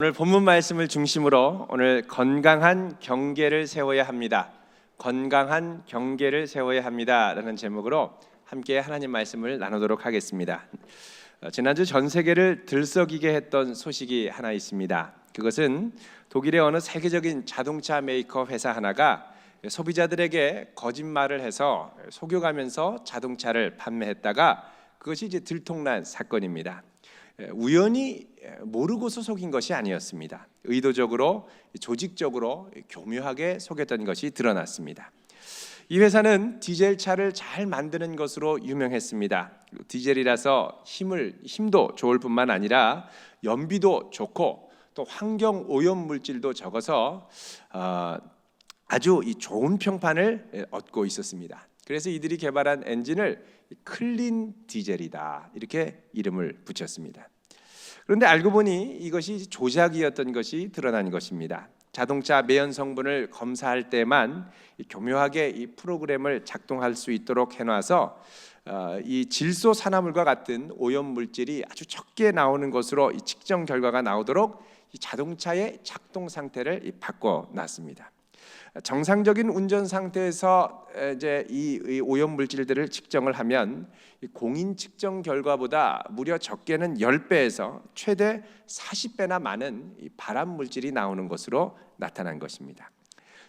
오늘 본문 말씀을 중심으로 오늘 건강한 경계를 세워야 합니다. 건강한 경계를 세워야 합니다라는 제목으로 함께 하나님 말씀을 나누도록 하겠습니다. 지난주 전 세계를 들썩이게 했던 소식이 하나 있습니다. 그것은 독일의 어느 세계적인 자동차 메이커 회사 하나가 소비자들에게 거짓말을 해서 속여가면서 자동차를 판매했다가 그것이 이제 들통난 사건입니다. 우연히 모르고서 속인 것이 아니었습니다. 의도적으로, 조직적으로 교묘하게 속였던 것이 드러났습니다. 이 회사는 디젤차를 잘 만드는 것으로 유명했습니다. 디젤이라서 힘도 좋을 뿐만 아니라 연비도 좋고 또 환경 오염 물질도 적어서 아주 좋은 평판을 얻고 있었습니다. 그래서 이들이 개발한 엔진을 클린 디젤이다 이렇게 이름을 붙였습니다. 그런데 알고 보니 이것이 조작이었던 것이 드러난 것입니다. 자동차 매연 성분을 검사할 때만 교묘하게 이 프로그램을 작동할 수 있도록 해놔서 이 질소 산화물과 같은 오염 물질이 아주 적게 나오는 것으로 이 측정 결과가 나오도록 이 자동차의 작동 상태를 바꿔놨습니다. 정상적인 운전 상태에서 이제 이 오염 물질들을 측정을 하면 공인 측정 결과보다 무려 적게는 10배에서 최대 40배나 많은 이 발암 물질이 나오는 것으로 나타난 것입니다.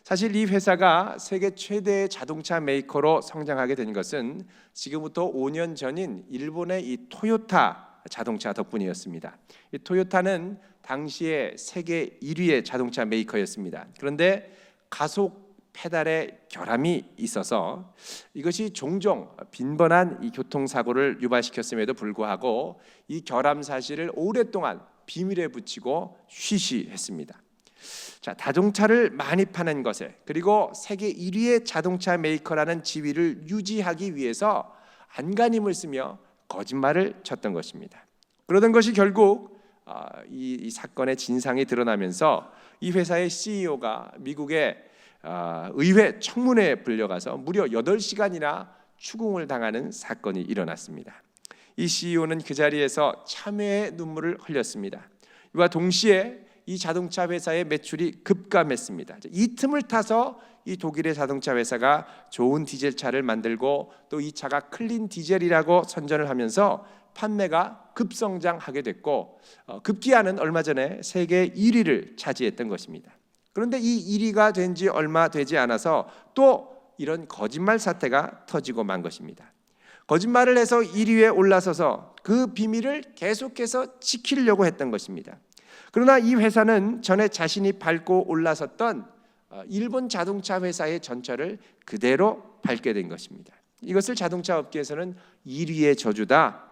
사실 이 회사가 세계 최대의 자동차 메이커로 성장하게 된 것은 지금부터 5년 전인 일본의 이 토요타 자동차 덕분이었습니다. 이 토요타는 당시에 세계 1위의 자동차 메이커였습니다. 그런데 가속 페달에 결함이 있어서 이것이 종종 빈번한 이 교통사고를 유발시켰음에도 불구하고 이 결함 사실을 오랫동안 비밀에 붙이고 쉬쉬했습니다. 자, 자동차를 많이 파는 것에 그리고 세계 1위의 자동차 메이커라는 지위를 유지하기 위해서 안간힘을 쓰며 거짓말을 쳤던 것입니다. 그러던 것이 결국 이 사건의 진상이 드러나면서 이 회사의 CEO가 미국의 의회 청문회에 불려가서 무려 8시간이나 추궁을 당하는 사건이 일어났습니다. 이 CEO는 그 자리에서 참회의 눈물을 흘렸습니다. 이와 동시에 이 자동차 회사의 매출이 급감했습니다. 이 틈을 타서 이 독일의 자동차 회사가 좋은 디젤차를 만들고 또 이 차가 클린 디젤이라고 선전을 하면서 판매가 급성장하게 됐고 급기야는 얼마 전에 세계 1위를 차지했던 것입니다. 그런데 이 1위가 된 지 얼마 되지 않아서 또 이런 거짓말 사태가 터지고 만 것입니다. 거짓말을 해서 1위에 올라서서 그 비밀을 계속해서 지키려고 했던 것입니다. 그러나 이 회사는 전에 자신이 밟고 올라섰던 일본 자동차 회사의 전철을 그대로 밟게 된 것입니다. 이것을 자동차 업계에서는 1위의 저주다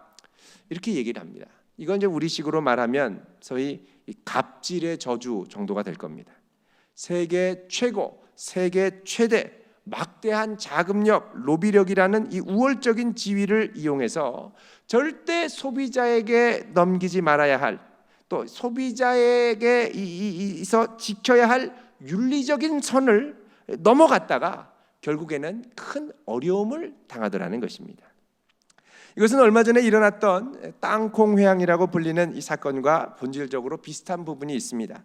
이렇게 얘기를 합니다. 이건 이제 우리식으로 말하면 소위 갑질의 저주 정도가 될 겁니다. 세계 최고, 세계 최대, 막대한 자금력, 로비력이라는 이 우월적인 지위를 이용해서 절대 소비자에게 넘기지 말아야 할, 또 소비자에게 지켜야 할 윤리적인 선을 넘어갔다가 결국에는 큰 어려움을 당하더라는 것입니다. 이것은 얼마 전에 일어났던 땅콩 회항이라고 불리는 이 사건과 본질적으로 비슷한 부분이 있습니다.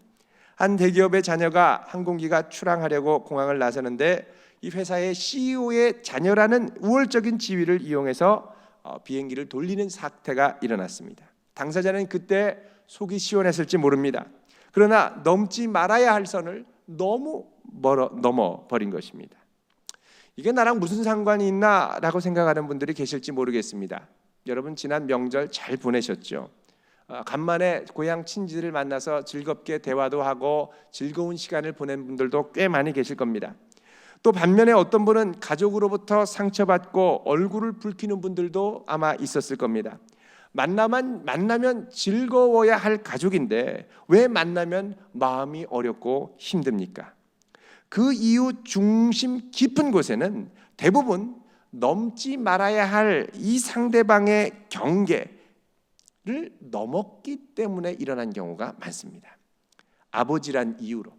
한 대기업의 자녀가 항공기가 출항하려고 공항을 나서는데 이 회사의 CEO의 자녀라는 우월적인 지위를 이용해서 비행기를 돌리는 사태가 일어났습니다. 당사자는 그때 속이 시원했을지 모릅니다. 그러나 넘지 말아야 할 선을 너무 넘어버린 것입니다. 이게 나랑 무슨 상관이 있나라고 생각하는 분들이 계실지 모르겠습니다. 여러분 지난 명절 잘 보내셨죠? 간만에 고향 친지들을 만나서 즐겁게 대화도 하고 즐거운 시간을 보낸 분들도 꽤 많이 계실 겁니다. 또 반면에 어떤 분은 가족으로부터 상처받고 얼굴을 붉히는 분들도 아마 있었을 겁니다. 만나면 즐거워야 할 가족인데 왜 만나면 마음이 어렵고 힘듭니까? 그 이유 중심 깊은 곳에는 대부분 넘지 말아야 할 이 상대방의 경계를 넘었기 때문에 일어난 경우가 많습니다. 아버지란 이유로,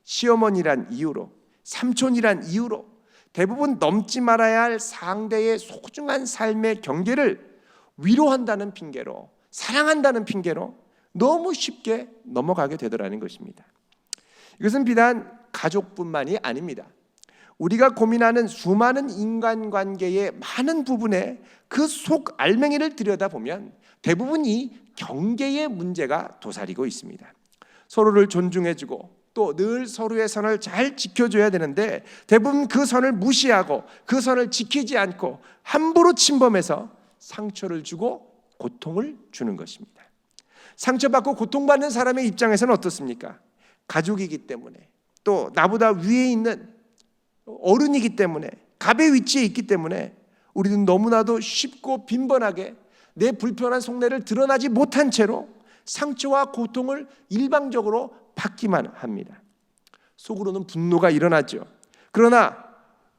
시어머니란 이유로, 삼촌이란 이유로 대부분 넘지 말아야 할 상대의 소중한 삶의 경계를 위로한다는 핑계로, 사랑한다는 핑계로 너무 쉽게 넘어가게 되더라는 것입니다. 이것은 비단 가족뿐만이 아닙니다. 우리가 고민하는 수많은 인간관계의 많은 부분에 그 속 알맹이를 들여다보면 대부분이 경계의 문제가 도사리고 있습니다. 서로를 존중해주고 또 늘 서로의 선을 잘 지켜줘야 되는데 대부분 그 선을 무시하고 그 선을 지키지 않고 함부로 침범해서 상처를 주고 고통을 주는 것입니다. 상처받고 고통받는 사람의 입장에서는 어떻습니까? 가족이기 때문에 또 나보다 위에 있는 어른이기 때문에 갑의 위치에 있기 때문에 우리는 너무나도 쉽고 빈번하게 내 불편한 속내를 드러나지 못한 채로 상처와 고통을 일방적으로 받기만 합니다. 속으로는 분노가 일어나죠. 그러나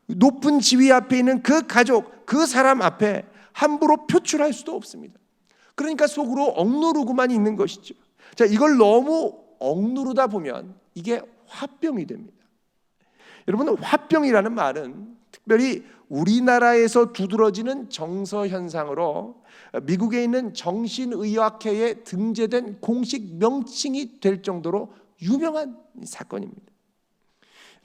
높은 지위 앞에 있는 그 가족, 그 사람 앞에 함부로 표출할 수도 없습니다. 그러니까 속으로 억누르고만 있는 것이죠. 자, 이걸 너무 억누르다 보면 이게 화병이 됩니다. 여러분, 화병이라는 말은 특별히 우리나라에서 두드러지는 정서 현상으로 미국에 있는 정신의학회에 등재된 공식 명칭이 될 정도로 유명한 사건입니다.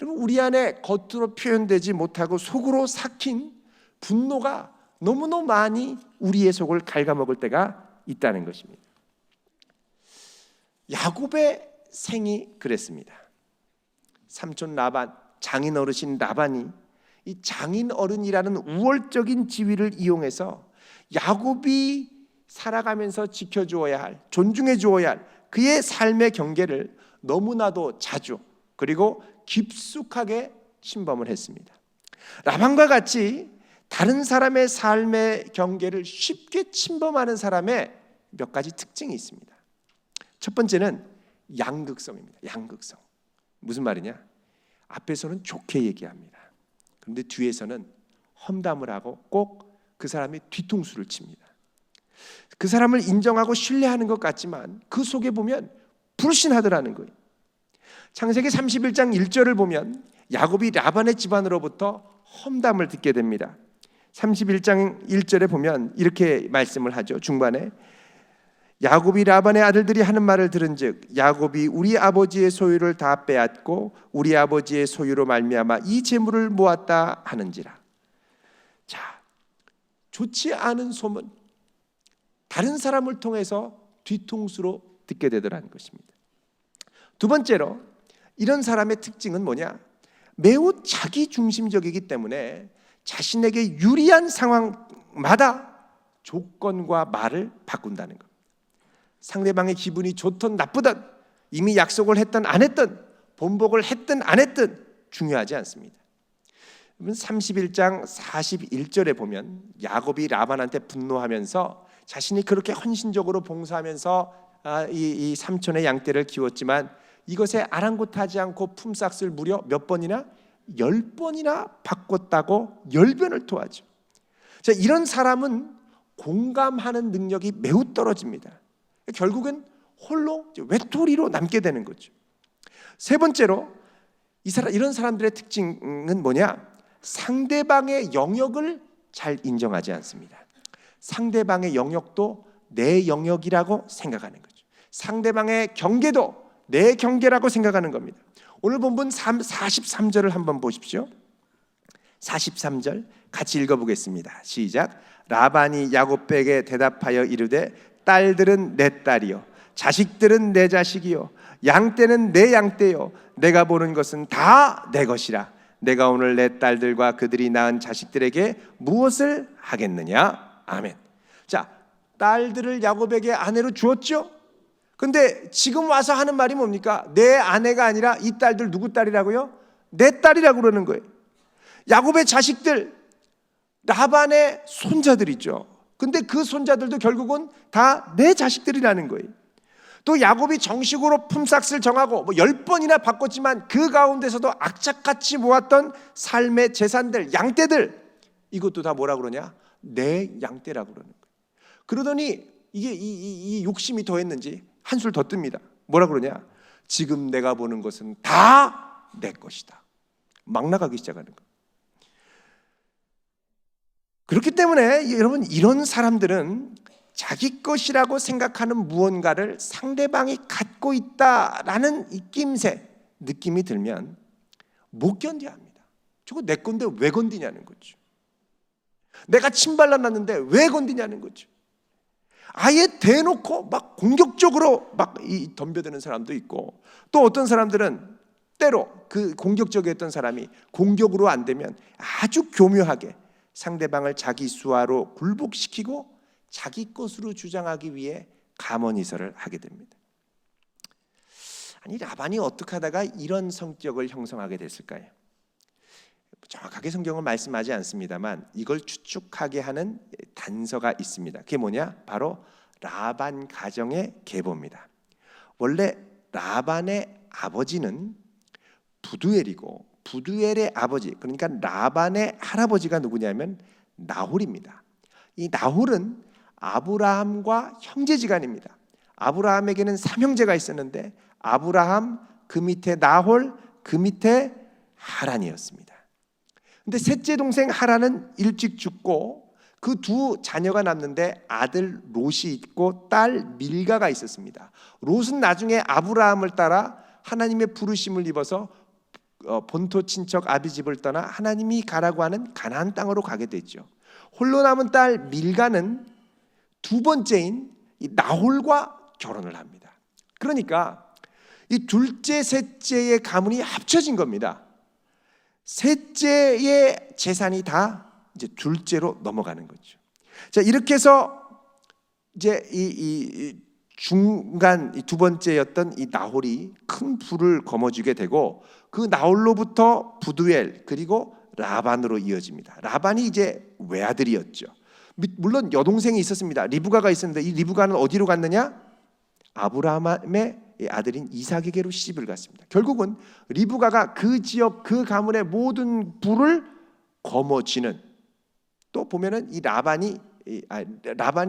여러분, 우리 안에 겉으로 표현되지 못하고 속으로 삭힌 분노가 너무너무 많이 우리의 속을 갉아먹을 때가 있다는 것입니다. 야곱의 생이 그랬습니다. 삼촌 라반, 장인 어르신 라반이 이 장인 어른이라는 우월적인 지위를 이용해서 야곱이 살아가면서 지켜주어야 할, 존중해 주어야 할 그의 삶의 경계를 너무나도 자주 그리고 깊숙하게 침범을 했습니다. 라반과 같이 다른 사람의 삶의 경계를 쉽게 침범하는 사람의 몇 가지 특징이 있습니다. 첫 번째는 양극성입니다. 양극성. 무슨 말이냐? 앞에서는 좋게 얘기합니다. 그런데 뒤에서는 험담을 하고 꼭 그 사람의 뒤통수를 칩니다. 그 사람을 인정하고 신뢰하는 것 같지만 그 속에 보면 불신하더라는 거예요. 창세기 31장 1절을 보면 야곱이 라반의 집안으로부터 험담을 듣게 됩니다. 31장 1절에 보면 이렇게 말씀을 하죠. 중반에 야곱이 라반의 아들들이 하는 말을 들은즉 야곱이 우리 아버지의 소유를 다 빼앗고 우리 아버지의 소유로 말미암아 이 재물을 모았다 하는지라. 자, 좋지 않은 소문, 다른 사람을 통해서 뒤통수로 듣게 되더라는 것입니다. 두 번째로 이런 사람의 특징은 뭐냐? 매우 자기중심적이기 때문에 자신에게 유리한 상황마다 조건과 말을 바꾼다는 것. 상대방의 기분이 좋든 나쁘든 이미 약속을 했든 안 했든 번복을 했든 안 했든 중요하지 않습니다. 31장 41절에 보면 야곱이 라반한테 분노하면서 자신이 그렇게 헌신적으로 봉사하면서 이 삼촌의 양떼를 키웠지만 이것에 아랑곳하지 않고 품삯을 무려 몇 번이나? 10번이나 바꿨다고 열변을 토하죠. 자, 이런 사람은 공감하는 능력이 매우 떨어집니다. 결국은 홀로 외톨이로 남게 되는 거죠. 세 번째로 이런 사람들의 특징은 뭐냐? 상대방의 영역을 잘 인정하지 않습니다. 상대방의 영역도 내 영역이라고 생각하는 거죠. 상대방의 경계도 내 경계라고 생각하는 겁니다. 오늘 본문 43절을 한번 보십시오. 43절 같이 읽어보겠습니다. 시작. 라반이 야곱에게 대답하여 이르되 딸들은 내 딸이요 자식들은 내 자식이요 양떼는 내 양떼요 내가 보는 것은 다 내 것이라. 내가 오늘 내 딸들과 그들이 낳은 자식들에게 무엇을 하겠느냐? 아멘. 자, 딸들을 야곱에게 아내로 주었죠. 근데 지금 와서 하는 말이 뭡니까? 내 아내가 아니라 이 딸들 누구 딸이라고요? 내 딸이라고 그러는 거예요. 야곱의 자식들, 라반의 손자들이죠. 근데 그 손자들도 결국은 다 내 자식들이라는 거예요. 또 야곱이 정식으로 품삯을 정하고 10번이나 바꿨지만 그 가운데서도 악착같이 모았던 삶의 재산들, 양떼들, 이것도 다 뭐라 그러냐? 내 양떼라고 그러는 거예요. 그러더니 이게 이 욕심이 더했는지 한술 더 뜹니다. 뭐라 그러냐? 지금 내가 보는 것은 다 내 것이다. 막 나가기 시작하는 거예요. 그렇기 때문에 여러분, 이런 사람들은 자기 것이라고 생각하는 무언가를 상대방이 갖고 있다라는 이 낌새, 느낌이 들면 못 견뎌야 합니다. 저거 내 건데 왜 건드냐는 거죠. 내가 침발라놨는데 왜 건드냐는 거죠. 아예 대놓고 막 공격적으로 막 덤벼드는 사람도 있고, 또 어떤 사람들은 때로 그 공격적이었던 사람이 공격으로 안 되면 아주 교묘하게 상대방을 자기 수하로 굴복시키고 자기 것으로 주장하기 위해 감언이설을 하게 됩니다. 아니, 라반이 어떻게 하다가 이런 성격을 형성하게 됐을까요? 정확하게 성경은 말씀하지 않습니다만 이걸 추측하게 하는 단서가 있습니다. 그게 뭐냐? 바로 라반 가정의 계보입니다. 원래 라반의 아버지는 부두엘이고, 부두엘의 아버지, 그러니까 라반의 할아버지가 누구냐면 나홀입니다. 이 나홀은 아브라함과 형제지간입니다. 아브라함에게는 삼형제가 있었는데 아브라함, 그 밑에 나홀, 그 밑에 하란이었습니다. 근데 셋째 동생 하란은 일찍 죽고 그 두 자녀가 남는데 아들 롯이 있고 딸 밀가가 있었습니다. 롯은 나중에 아브라함을 따라 하나님의 부르심을 입어서 본토 친척 아비집을 떠나 하나님이 가라고 하는 가나안 땅으로 가게 됐죠. 홀로 남은 딸 밀가는 두 번째인 이 나홀과 결혼을 합니다. 그러니까 이 둘째, 셋째의 가문이 합쳐진 겁니다. 셋째의 재산이 다 이제 둘째로 넘어가는 거죠. 자, 이렇게 해서 이제 이 중간 이 두 번째였던 이 나홀이 큰 부를 거머쥐게 되고, 그 나홀로부터 부두엘 그리고 라반으로 이어집니다. 라반이 이제 외아들이었죠. 물론 여동생이 있었습니다. 리브가가 있었는데 이 리브가는 어디로 갔느냐? 아브라함의 아들인 이삭에게로 시집을 갔습니다. 결국은 리브가가 그 지역 그 가문의 모든 부를 거머쥐는, 또 보면은 이 라반이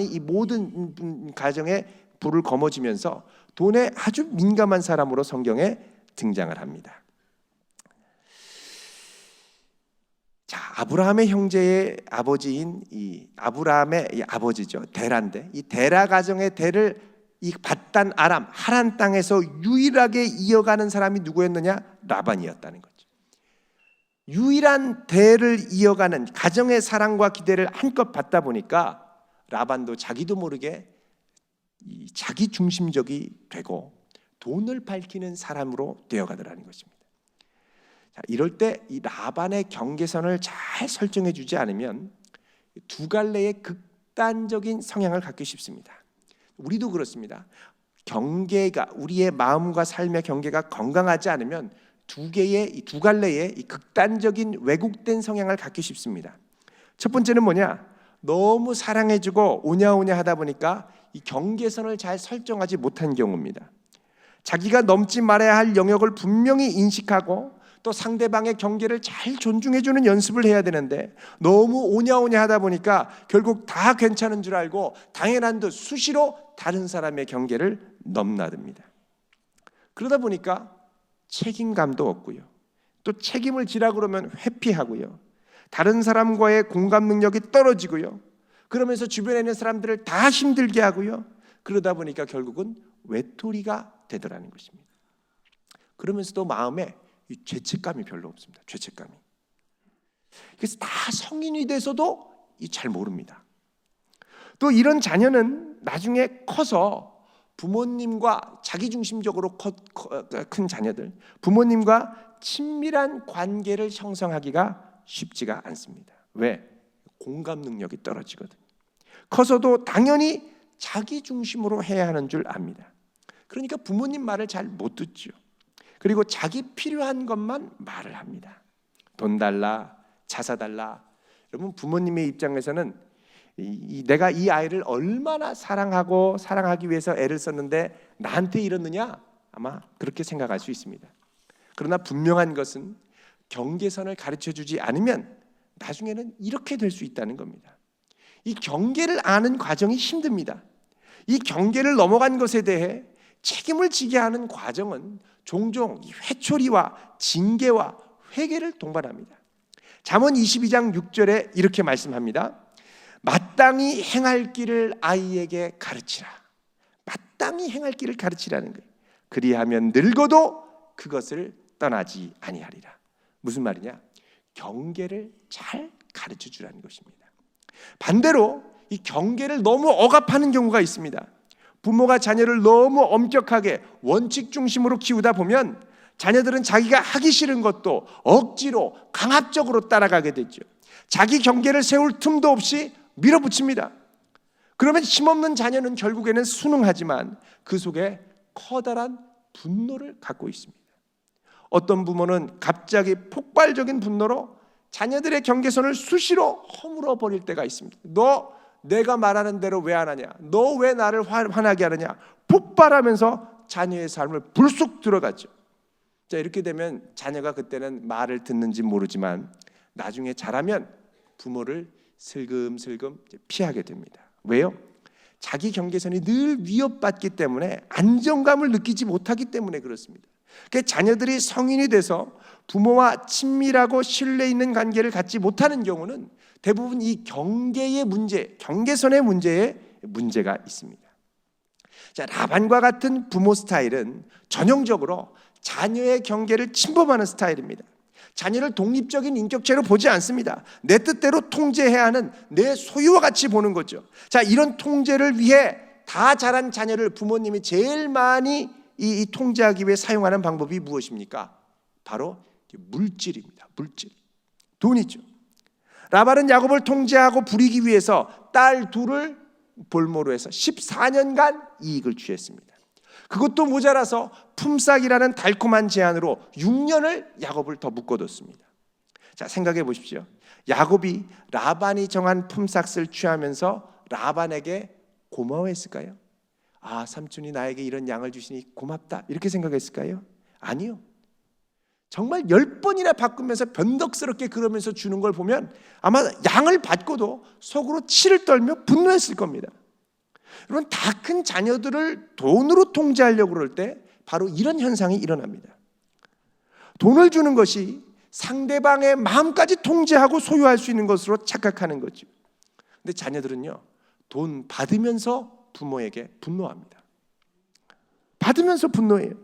이 모든 가정의 부를 거머쥐면서 돈에 아주 민감한 사람으로 성경에 등장을 합니다. 자, 아브라함의 형제의 아버지인 이 아브라함의 이 아버지죠, 데라인데 이 데라 가정의 대를 이 밧단 아람 하란 땅에서 유일하게 이어가는 사람이 누구였느냐? 라반이었다는 거죠. 유일한 대를 이어가는 가정의 사랑과 기대를 한껏 받다 보니까 라반도 자기도 모르게 자기 중심적이 되고 돈을 밝히는 사람으로 되어가더라는 것입니다. 자, 이럴 때 이 라반의 경계선을 잘 설정해 주지 않으면 두 갈래의 극단적인 성향을 갖기 쉽습니다. 우리도 그렇습니다. 경계가, 우리의 마음과 삶의 경계가 건강하지 않으면 두 갈래의 이 극단적인 왜곡된 성향을 갖기 쉽습니다. 첫 번째는 뭐냐? 너무 사랑해주고 오냐오냐 하다 보니까 이 경계선을 잘 설정하지 못한 경우입니다. 자기가 넘지 말아야 할 영역을 분명히 인식하고 또 상대방의 경계를 잘 존중해주는 연습을 해야 되는데 너무 오냐오냐 하다 보니까 결국 다 괜찮은 줄 알고 당연한 듯 수시로 다른 사람의 경계를 넘나듭니다. 그러다 보니까 책임감도 없고요, 또 책임을 지라 그러면 회피하고요, 다른 사람과의 공감 능력이 떨어지고요, 그러면서 주변에 있는 사람들을 다 힘들게 하고요, 그러다 보니까 결국은 외톨이가 되더라는 것입니다. 그러면서도 마음에 죄책감이 별로 없습니다. 죄책감이. 그래서 다 성인이 돼서도 잘 모릅니다. 또 이런 자녀는 나중에 커서 부모님과 자기중심적으로 큰 자녀들, 부모님과 친밀한 관계를 형성하기가 쉽지가 않습니다. 왜? 공감 능력이 떨어지거든요. 커서도 당연히 자기 중심으로 해야 하는 줄 압니다. 그러니까 부모님 말을 잘 못 듣죠. 그리고 자기 필요한 것만 말을 합니다. 돈 달라, 차 사달라. 여러분, 부모님의 입장에서는 내가 이 아이를 얼마나 사랑하고 사랑하기 위해서 애를 썼는데 나한테 이러느냐? 아마 그렇게 생각할 수 있습니다. 그러나 분명한 것은 경계선을 가르쳐주지 않으면 나중에는 이렇게 될 수 있다는 겁니다. 이 경계를 아는 과정이 힘듭니다. 이 경계를 넘어간 것에 대해 책임을 지게 하는 과정은 종종 회초리와 징계와 회개를 동반합니다. 잠언 22장 6절에 이렇게 말씀합니다. 마땅히 행할 길을 아이에게 가르치라. 마땅히 행할 길을 가르치라는 거예요. 그리하면 늙어도 그것을 떠나지 아니하리라. 무슨 말이냐? 경계를 잘 가르쳐 주라는 것입니다. 반대로 이 경계를 너무 억압하는 경우가 있습니다. 부모가 자녀를 너무 엄격하게 원칙 중심으로 키우다 보면 자녀들은 자기가 하기 싫은 것도 억지로 강압적으로 따라가게 되죠. 자기 경계를 세울 틈도 없이 밀어붙입니다. 그러면 힘없는 자녀는 결국에는 순응하지만 그 속에 커다란 분노를 갖고 있습니다. 어떤 부모는 갑자기 폭발적인 분노로 자녀들의 경계선을 수시로 허물어 버릴 때가 있습니다. 너 내가 말하는 대로 왜 안 하냐? 너 왜 나를 화나게 하느냐? 폭발하면서 자녀의 삶을 불쑥 들어가죠. 자, 이렇게 되면 자녀가 그때는 말을 듣는지 모르지만 나중에 자라면 부모를 슬금슬금 피하게 됩니다. 왜요? 자기 경계선이 늘 위협받기 때문에 안정감을 느끼지 못하기 때문에 그렇습니다. 그러니까 자녀들이 성인이 돼서 부모와 친밀하고 신뢰 있는 관계를 갖지 못하는 경우는 대부분 이 경계의 문제, 경계선의 문제에 문제가 있습니다. 자, 라반과 같은 부모 스타일은 전형적으로 자녀의 경계를 침범하는 스타일입니다. 자녀를 독립적인 인격체로 보지 않습니다. 내 뜻대로 통제해야 하는 내 소유와 같이 보는 거죠. 자, 이런 통제를 위해 다 자란 자녀를 부모님이 제일 많이 이 통제하기 위해 사용하는 방법이 무엇입니까? 바로 물질입니다. 물질. 돈이죠. 라반은 야곱을 통제하고 부리기 위해서 딸 둘을 볼모로 해서 14년간 이익을 취했습니다. 그것도 모자라서 품삯이라는 달콤한 제안으로 6년을 야곱을 더 묶어뒀습니다. 자, 생각해 보십시오. 야곱이 라반이 정한 품삯을 취하면서 라반에게 고마워했을까요? 아, 삼촌이 나에게 이런 양을 주시니 고맙다 이렇게 생각했을까요? 아니요. 정말 10번이나 바꾸면서 변덕스럽게 그러면서 주는 걸 보면 아마 양을 받고도 속으로 치를 떨며 분노했을 겁니다. 여러분, 다 큰 자녀들을 돈으로 통제하려고 그럴 때 바로 이런 현상이 일어납니다. 돈을 주는 것이 상대방의 마음까지 통제하고 소유할 수 있는 것으로 착각하는 거죠. 근데 자녀들은요, 돈 받으면서 부모에게 분노합니다. 받으면서 분노해요.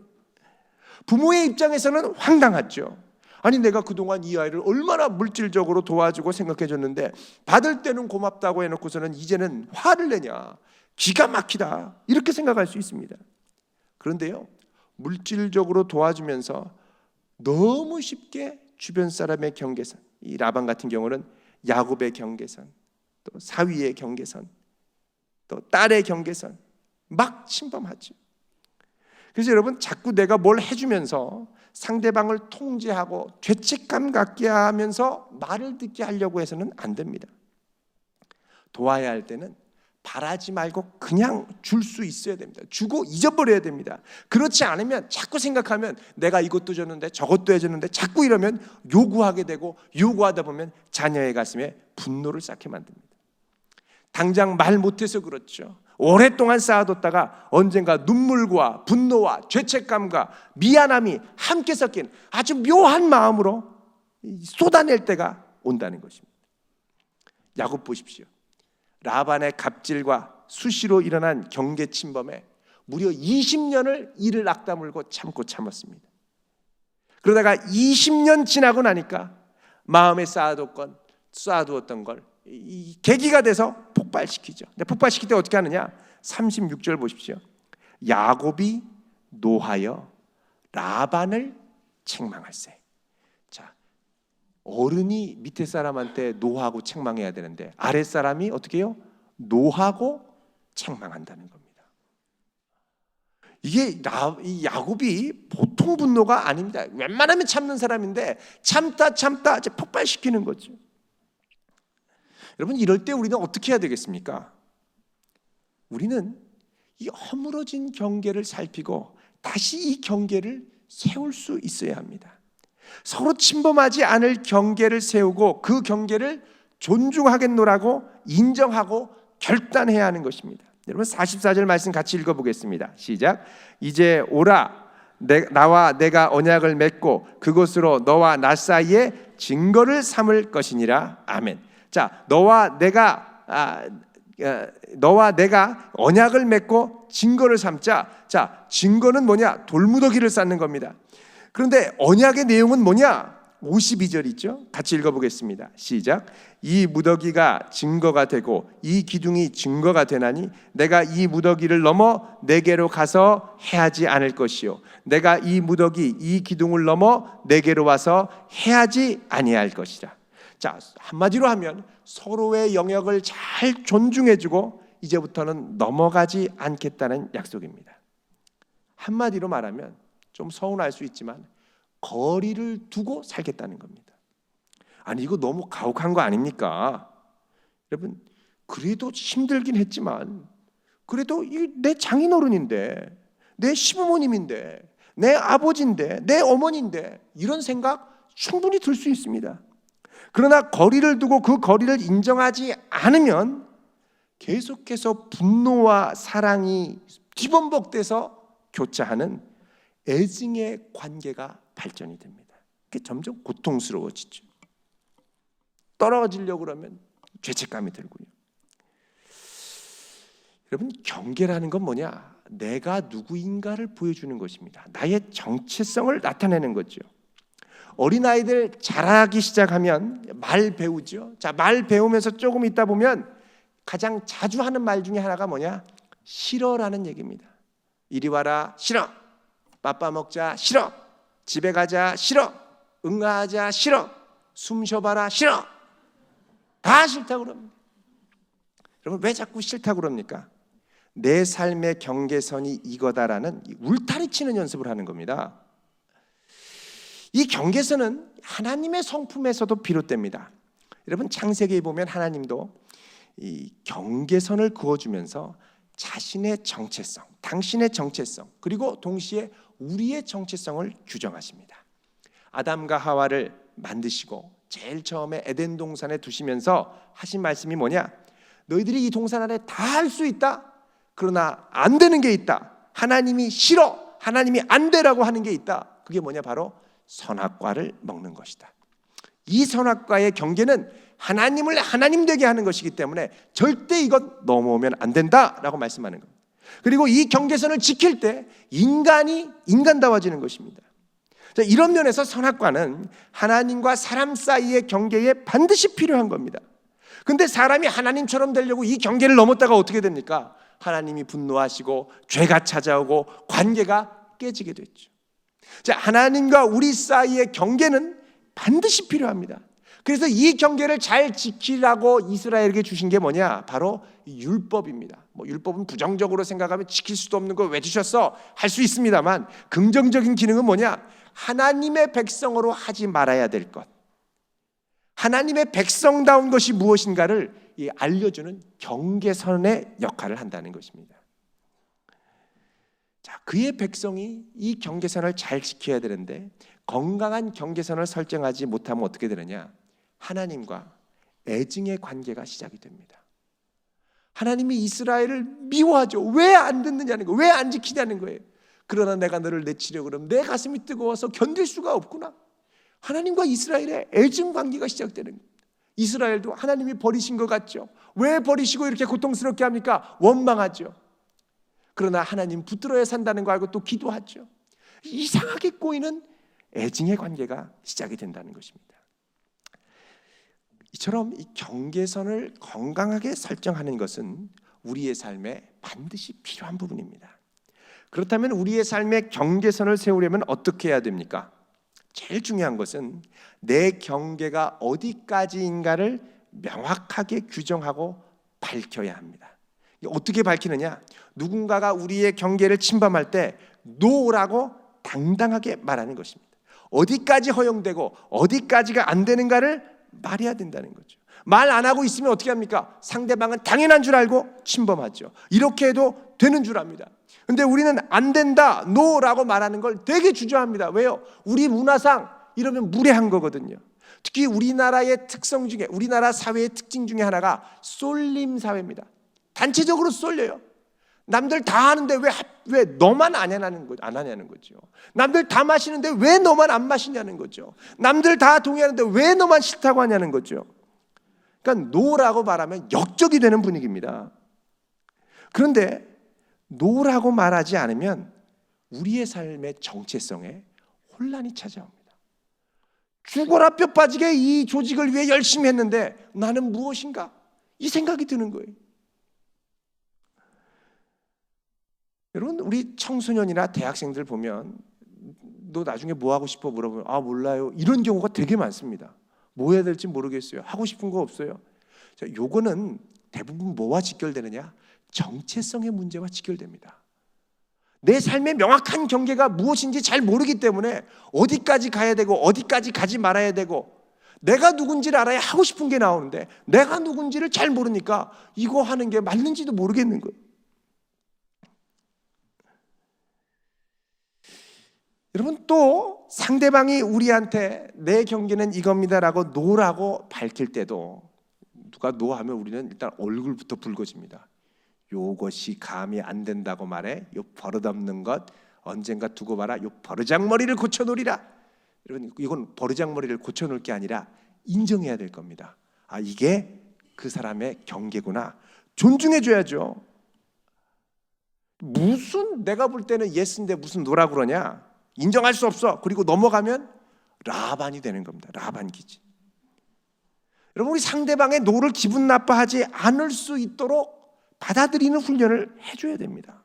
부모의 입장에서는 황당하죠. 아니, 내가 그동안 이 아이를 얼마나 물질적으로 도와주고 생각해줬는데 받을 때는 고맙다고 해놓고서는 이제는 화를 내냐, 기가 막히다 이렇게 생각할 수 있습니다. 그런데요, 물질적으로 도와주면서 너무 쉽게 주변 사람의 경계선, 이 라반 같은 경우는 야곱의 경계선, 또 사위의 경계선, 또 딸의 경계선 막 침범하죠. 그래서 여러분, 자꾸 내가 뭘 해주면서 상대방을 통제하고 죄책감 갖게 하면서 말을 듣게 하려고 해서는 안 됩니다. 도와야 할 때는 바라지 말고 그냥 줄 수 있어야 됩니다. 주고 잊어버려야 됩니다. 그렇지 않으면 자꾸 생각하면 내가 이것도 줬는데 저것도 해줬는데 자꾸 이러면 요구하게 되고, 요구하다 보면 자녀의 가슴에 분노를 쌓게 만듭니다. 당장 말 못해서 그렇죠. 오랫동안 쌓아뒀다가 언젠가 눈물과 분노와 죄책감과 미안함이 함께 섞인 아주 묘한 마음으로 쏟아낼 때가 온다는 것입니다. 야곱 보십시오. 라반의 갑질과 수시로 일어난 경계 침범에 무려 20년을 이를 악다물고 참고 참았습니다. 그러다가 20년 지나고 나니까 마음에 쌓아두었던 걸 이 계기가 돼서 폭발시키죠. 근데 폭발시킬 때 어떻게 하느냐? 36절 보십시오. 야곱이 노하여 라반을 책망할세. 자, 어른이 밑에 사람한테 노하고 책망해야 되는데 아랫 사람이 어떻게 해요? 노하고 책망한다는 겁니다. 이게 이 야곱이 보통 분노가 아닙니다. 웬만하면 참는 사람인데 참다 이제 폭발시키는 거죠. 여러분, 이럴 때 우리는 어떻게 해야 되겠습니까? 우리는 이 허물어진 경계를 살피고 다시 이 경계를 세울 수 있어야 합니다. 서로 침범하지 않을 경계를 세우고 그 경계를 존중하겠노라고 인정하고 결단해야 하는 것입니다. 여러분, 44절 말씀 같이 읽어보겠습니다. 시작. 이제 오라, 나와 내가 언약을 맺고 그것으로 너와 나 사이에 증거를 삼을 것이니라. 아멘. 자, 너와 내가 너와 내가 언약을 맺고 증거를 삼자. 자, 증거는 뭐냐? 돌무더기를 쌓는 겁니다. 그런데 언약의 내용은 뭐냐? 52절 있죠? 같이 읽어보겠습니다. 시작. 이 무더기가 증거가 되고 이 기둥이 증거가 되나니 내가 이 무더기를 넘어 내게로 가서 해하지 않을 것이요 내가 이 무더기 이 기둥을 넘어 내게로 와서 해하지 아니할 것이라. 자, 한마디로 하면 서로의 영역을 잘 존중해주고 이제부터는 넘어가지 않겠다는 약속입니다. 한마디로 말하면 좀 서운할 수 있지만 거리를 두고 살겠다는 겁니다. 아니, 이거 너무 가혹한 거 아닙니까? 여러분, 그래도 힘들긴 했지만 그래도 내 장인어른인데, 내 시부모님인데, 내 아버지인데, 내 어머니인데, 이런 생각 충분히 들 수 있습니다. 그러나 거리를 두고 그 거리를 인정하지 않으면 계속해서 분노와 사랑이 뒤범벅돼서 교차하는 애증의 관계가 발전이 됩니다. 그게 점점 고통스러워지죠. 떨어지려고 그러면 죄책감이 들고요. 여러분, 경계라는 건 뭐냐? 내가 누구인가를 보여주는 것입니다. 나의 정체성을 나타내는 거죠. 어린아이들 자라기 시작하면 말 배우죠. 자, 말 배우면서 조금 있다 보면 가장 자주 하는 말 중에 하나가 뭐냐? 싫어라는 얘기입니다. 이리 와라, 싫어. 빠빠 먹자, 싫어. 집에 가자, 싫어. 응아하자, 싫어. 숨 쉬어봐라, 싫어. 다 싫다고 그럽니다. 여러분, 왜 자꾸 싫다고 그럽니까? 내 삶의 경계선이 이거다라는 울타리치는 연습을 하는 겁니다. 이 경계선은 하나님의 성품에서도 비롯됩니다. 여러분, 창세기에 보면 하나님도 이 경계선을 그어주면서 자신의 정체성, 당신의 정체성, 그리고 동시에 우리의 정체성을 규정하십니다. 아담과 하와를 만드시고 제일 처음에 에덴 동산에 두시면서 하신 말씀이 뭐냐? 너희들이 이 동산 안에 다 할 수 있다. 그러나 안 되는 게 있다. 하나님이 싫어, 하나님이 안 되라고 하는 게 있다. 그게 뭐냐? 바로 선악과를 먹는 것이다. 이 선악과의 경계는 하나님을 하나님 되게 하는 것이기 때문에 절대 이것 넘어오면 안 된다라고 말씀하는 겁니다. 그리고 이 경계선을 지킬 때 인간이 인간다워지는 것입니다. 자, 이런 면에서 선악과는 하나님과 사람 사이의 경계에 반드시 필요한 겁니다. 근데 사람이 하나님처럼 되려고 이 경계를 넘었다가 어떻게 됩니까? 하나님이 분노하시고 죄가 찾아오고 관계가 깨지게 됐죠. 자, 하나님과 우리 사이의 경계는 반드시 필요합니다. 그래서 이 경계를 잘 지키라고 이스라엘에게 주신 게 뭐냐? 바로 율법입니다. 율법은 부정적으로 생각하면 지킬 수도 없는 걸 왜 주셨어? 할 수 있습니다만 긍정적인 기능은 뭐냐? 하나님의 백성으로 하지 말아야 될 것, 하나님의 백성다운 것이 무엇인가를 알려주는 경계선의 역할을 한다는 것입니다. 자, 그의 백성이 이 경계선을 잘 지켜야 되는데 건강한 경계선을 설정하지 못하면 어떻게 되느냐? 하나님과 애증의 관계가 시작이 됩니다. 하나님이 이스라엘을 미워하죠. 왜 안 듣느냐는 거예요. 왜 안 지키냐는 거예요. 그러나 내가 너를 내치려고 그러면 내 가슴이 뜨거워서 견딜 수가 없구나. 하나님과 이스라엘의 애증 관계가 시작되는 거예요. 이스라엘도 하나님이 버리신 것 같죠. 왜 버리시고 이렇게 고통스럽게 합니까? 원망하죠. 그러나 하나님 붙들어야 산다는 거 알고 또 기도하죠. 이상하게 꼬이는 애증의 관계가 시작이 된다는 것입니다. 이처럼 이 경계선을 건강하게 설정하는 것은 우리의 삶에 반드시 필요한 부분입니다. 그렇다면 우리의 삶에 경계선을 세우려면 어떻게 해야 됩니까? 제일 중요한 것은 내 경계가 어디까지인가를 명확하게 규정하고 밝혀야 합니다. 어떻게 밝히느냐? 누군가가 우리의 경계를 침범할 때 노라고 당당하게 말하는 것입니다. 어디까지 허용되고 어디까지가 안 되는가를 말해야 된다는 거죠. 말 안 하고 있으면 어떻게 합니까? 상대방은 당연한 줄 알고 침범하죠. 이렇게 해도 되는 줄 압니다. 근데 우리는 안 된다, 노라고 말하는 걸 되게 주저합니다. 왜요? 우리 문화상 이러면 무례한 거거든요. 특히 우리나라의 특성 중에, 우리나라 사회의 특징 중에 하나가 쏠림 사회입니다. 단체적으로 쏠려요. 남들 다 하는데 왜 너만 안 하냐는 거죠. 남들 다 마시는데 왜 너만 안 마시냐는 거죠. 남들 다 동의하는데 왜 너만 싫다고 하냐는 거죠. 그러니까 노라고 말하면 역적이 되는 분위기입니다. 그런데 노라고 말하지 않으면 우리의 삶의 정체성에 혼란이 찾아옵니다. 죽어라 뼈 빠지게 이 조직을 위해 열심히 했는데 나는 무엇인가? 이 생각이 드는 거예요. 여러분, 우리 청소년이나 대학생들 보면 너 나중에 뭐 하고 싶어 물어보면 아 몰라요, 이런 경우가 되게 많습니다. 뭐 해야 될지 모르겠어요. 하고 싶은 거 없어요. 자, 요거는 대부분 뭐와 직결되느냐? 정체성의 문제와 직결됩니다. 내 삶의 명확한 경계가 무엇인지 잘 모르기 때문에 어디까지 가야 되고 어디까지 가지 말아야 되고, 내가 누군지를 알아야 하고 싶은 게 나오는데 내가 누군지를 잘 모르니까 이거 하는 게 맞는지도 모르겠는 거예요. 여러분, 또 상대방이 우리한테 내 경계는 이겁니다라고 노라고 밝힐 때도 누가 노하면 우리는 일단 얼굴부터 붉어집니다. 요것이 감이 안 된다고 말해? 요 버릇없는 것 언젠가 두고 봐라. 요 버르장머리를 고쳐놓으리라. 여러분, 이건 버르장머리를 고쳐놓을 게 아니라 인정해야 될 겁니다. 아, 이게 그 사람의 경계구나. 존중해줘야죠. 무슨 내가 볼 때는 예스인데 무슨 노라 그러냐? 인정할 수 없어. 그리고 넘어가면 라반이 되는 겁니다. 라반 기지. 여러분, 우리 상대방의 노를 기분 나빠하지 않을 수 있도록 받아들이는 훈련을 해줘야 됩니다.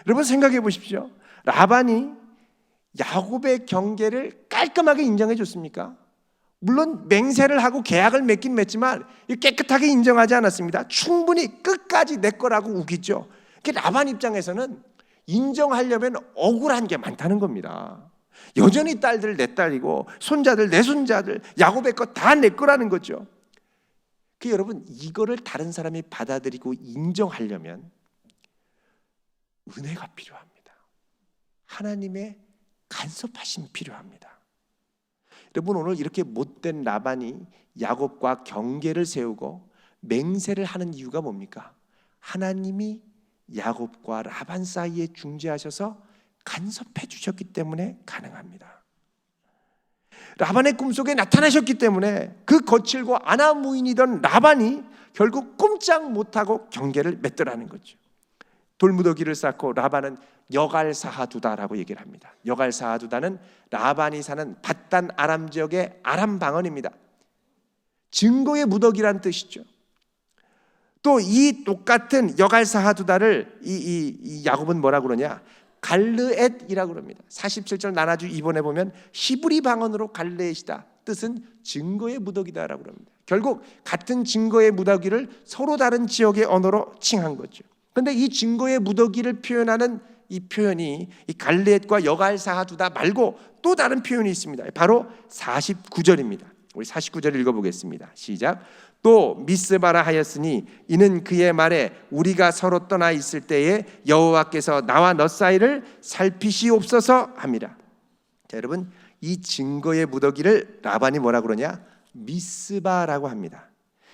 여러분, 생각해 보십시오. 라반이 야곱의 경계를 깔끔하게 인정해 줬습니까? 물론 맹세를 하고 계약을 맺긴 맺지만 깨끗하게 인정하지 않았습니다. 충분히 끝까지 내 거라고 우기죠. 라반 입장에서는 인정하려면 억울한 게 많다는 겁니다. 여전히 딸들 내 딸이고 손자들 내 손자들, 야곱의 것 다 내 거라는 거죠. 여러분, 이거를 다른 사람이 받아들이고 인정하려면 은혜가 필요합니다. 하나님의 간섭하심이 필요합니다. 여러분, 오늘 이렇게 못된 라반이 야곱과 경계를 세우고 맹세를 하는 이유가 뭡니까? 하나님이 야곱과 라반 사이에 중재하셔서 간섭해 주셨기 때문에 가능합니다. 라반의 꿈속에 나타나셨기 때문에 그 거칠고 아나무인이던 라반이 결국 꼼짝 못하고 경계를 맺더라는 거죠. 돌무더기를 쌓고 라반은 여갈사하두다라고 얘기를 합니다. 여갈사하두다는 라반이 사는 밧단 아람 지역의 아람 방언입니다. 증거의 무더기란 뜻이죠. 또 이 똑같은 여갈사하두다를 이 야곱은 뭐라 그러냐? 갈르엣이라고 그럽니다. 47절 나눠주 2번에 보면 히브리 방언으로 갈르엣이다. 뜻은 증거의 무더기다라고 그럽니다. 결국 같은 증거의 무더기를 서로 다른 지역의 언어로 칭한 거죠. 그런데 이 증거의 무더기를 표현하는 이 표현이 이 갈르엣과 여갈사하두다 말고 또 다른 표현이 있습니다. 바로 49절입니다. 우리 49절 읽어보겠습니다. 시작. 또 미스바라 하였으니 이는 그의 말에 우리가 서로 떠나 있을 때에 여호와께서 나와 너 사이를 살피시옵소서 함이라. 자, 여러분, 이 증거의 무더기를 라반이 뭐라 그러냐? 미스바라고 합니다.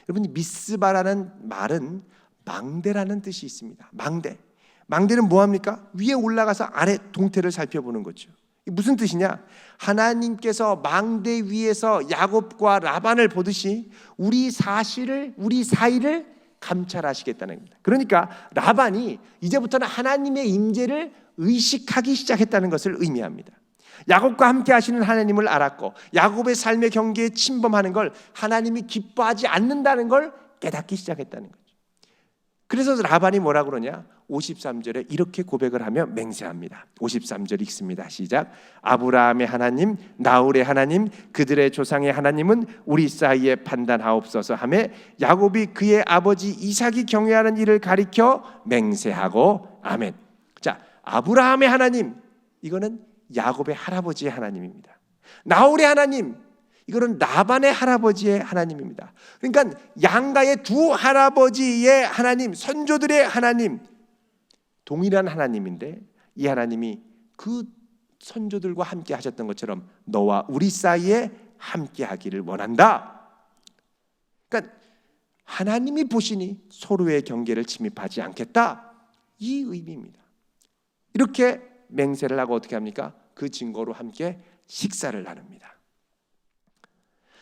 여러분, 미스바라는 말은 망대라는 뜻이 있습니다. 망대는 뭐합니까? 위에 올라가서 아래 동태를 살펴보는 거죠. 무슨 뜻이냐? 하나님께서 망대 위에서 야곱과 라반을 보듯이 우리 사이를 감찰하시겠다는 겁니다. 그러니까 라반이 이제부터는 하나님의 임재를 의식하기 시작했다는 것을 의미합니다. 야곱과 함께 하시는 하나님을 알았고 야곱의 삶의 경계에 침범하는 걸 하나님이 기뻐하지 않는다는 걸 깨닫기 시작했다는 거죠. 그래서 라반이 뭐라 그러냐? 53절에 이렇게 고백을 하며 맹세합니다. 53절 읽습니다. 시작. 아브라함의 하나님, 나홀의 하나님, 그들의 조상의 하나님은 우리 사이에 판단하옵소서 하며 야곱이 그의 아버지 이삭이 경외하는 일을 가리켜 맹세하고 아멘. 자, 아브라함의 하나님, 이거는 야곱의 할아버지의 하나님입니다. 나홀의 하나님, 이거는 라반의 할아버지의 하나님입니다. 그러니까 양가의 두 할아버지의 하나님, 선조들의 하나님, 동일한 하나님인데 이 하나님이 그 선조들과 함께 하셨던 것처럼 너와 우리 사이에 함께 하기를 원한다. 그러니까 하나님이 보시니 서로의 경계를 침입하지 않겠다, 이 의미입니다. 이렇게 맹세를 하고 어떻게 합니까? 그 증거로 함께 식사를 나눕니다.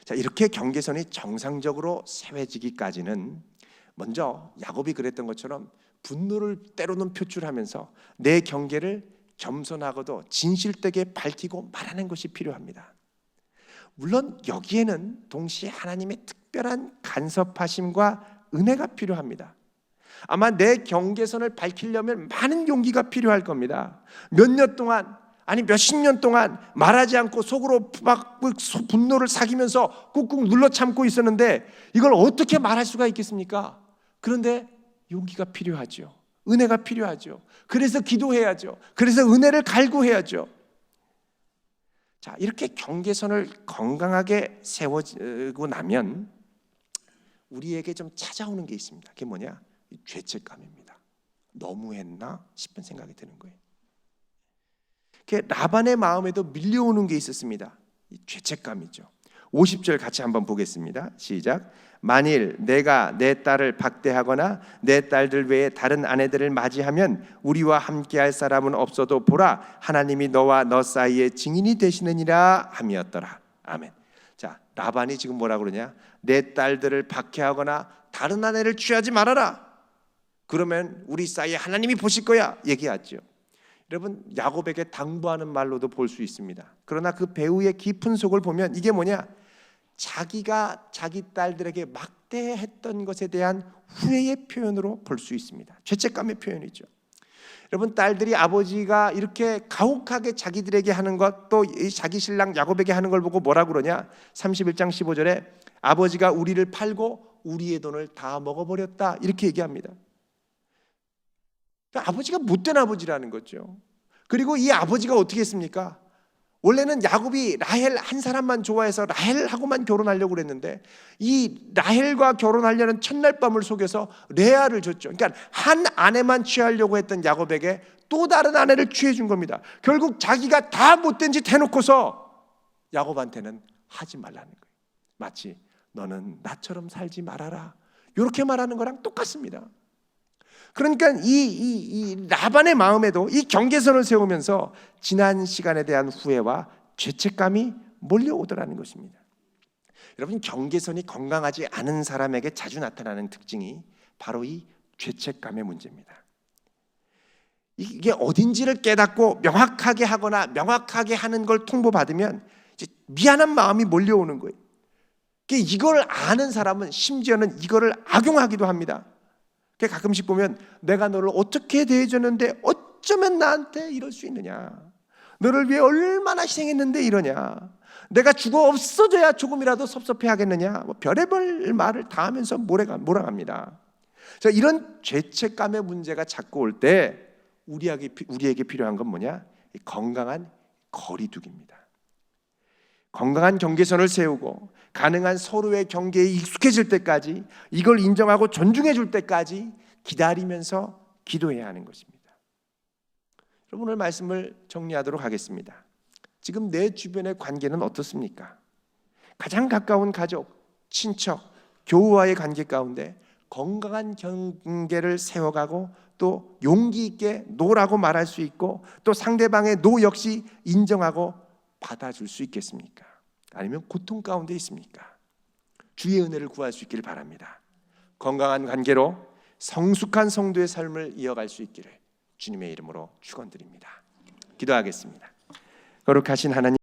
자, 이렇게 경계선이 정상적으로 세워지기까지는 먼저 야곱이 그랬던 것처럼 분노를 때로는 표출하면서 내 경계를 겸손하고도 진실되게 밝히고 말하는 것이 필요합니다. 물론 여기에는 동시에 하나님의 특별한 간섭하심과 은혜가 필요합니다. 아마 내 경계선을 밝히려면 많은 용기가 필요할 겁니다. 몇 년 동안, 아니 몇십 년 동안 말하지 않고 속으로 막 분노를 사귀면서 꾹꾹 눌러 참고 있었는데 이걸 어떻게 말할 수가 있겠습니까? 그런데 용기가 필요하죠. 은혜가 필요하죠. 그래서 기도해야죠. 그래서 은혜를 갈구해야죠. 자, 이렇게 경계선을 건강하게 세워지고 나면 우리에게 좀 찾아오는 게 있습니다. 그게 뭐냐? 죄책감입니다. 너무했나 싶은 생각이 드는 거예요. 라반의 마음에도 밀려오는 게 있었습니다. 이 죄책감이죠. 50절 같이 한번 보겠습니다. 시작. 만일 내가 내 딸을 박대하거나 내 딸들 외에 다른 아내들을 맞이하면 우리와 함께할 사람은 없어도 보라, 하나님이 너와 너 사이에 증인이 되시느니라 함이었더라. 아멘. 자, 라반이 지금 뭐라 그러냐? 내 딸들을 박해하거나 다른 아내를 취하지 말아라. 그러면 우리 사이에 하나님이 보실 거야 얘기하죠. 여러분, 야곱에게 당부하는 말로도 볼 수 있습니다. 그러나 그 배우의 깊은 속을 보면 이게 뭐냐? 자기가 자기 딸들에게 막대했던 것에 대한 후회의 표현으로 볼 수 있습니다. 죄책감의 표현이죠. 여러분, 딸들이 아버지가 이렇게 가혹하게 자기들에게 하는 것, 또 자기 신랑 야곱에게 하는 걸 보고 뭐라 그러냐? 31장 15절에 아버지가 우리를 팔고 우리의 돈을 다 먹어버렸다 이렇게 얘기합니다. 아버지가 못된 아버지라는 거죠. 그리고 이 아버지가 어떻게 했습니까? 원래는 야곱이 라헬 한 사람만 좋아해서 라헬하고만 결혼하려고 그랬는데 이 라헬과 결혼하려는 첫날 밤을 속여서 레아를 줬죠. 그러니까 한 아내만 취하려고 했던 야곱에게 또 다른 아내를 취해 준 겁니다. 결국 자기가 다 못된 짓 해놓고서 야곱한테는 하지 말라는 거예요. 마치 너는 나처럼 살지 말아라 이렇게 말하는 거랑 똑같습니다. 그러니까 이 라반의 마음에도 이 경계선을 세우면서 지난 시간에 대한 후회와 죄책감이 몰려오더라는 것입니다. 여러분, 경계선이 건강하지 않은 사람에게 자주 나타나는 특징이 바로 이 죄책감의 문제입니다. 이게 어딘지를 깨닫고 명확하게 하거나 명확하게 하는 걸 통보받으면 이제 미안한 마음이 몰려오는 거예요. 이걸 아는 사람은 심지어는 이거를 악용하기도 합니다. 가끔씩 보면 내가 너를 어떻게 대해줬는데 어쩌면 나한테 이럴 수 있느냐, 너를 위해 얼마나 희생했는데 이러냐, 내가 죽어 없어져야 조금이라도 섭섭해 하겠느냐, 별의별 말을 다 하면서 몰아갑니다. 자, 이런 죄책감의 문제가 자꾸 올 때 우리에게 필요한 건 뭐냐? 건강한 거리두기입니다. 건강한 경계선을 세우고 가능한 서로의 경계에 익숙해질 때까지, 이걸 인정하고 존중해 줄 때까지 기다리면서 기도해야 하는 것입니다. 여러분, 오늘 말씀을 정리하도록 하겠습니다. 지금 내 주변의 관계는 어떻습니까? 가장 가까운 가족, 친척, 교우와의 관계 가운데 건강한 경계를 세워가고 또 용기 있게 노라고 말할 수 있고 또 상대방의 노 역시 인정하고 받아줄 수 있겠습니까? 아니면 고통 가운데 있습니까? 주의 은혜를 구할 수 있기를 바랍니다. 건강한 관계로 성숙한 성도의 삶을 이어갈 수 있기를 주님의 이름으로 축원드립니다. 기도하겠습니다. 거룩하신 하나님,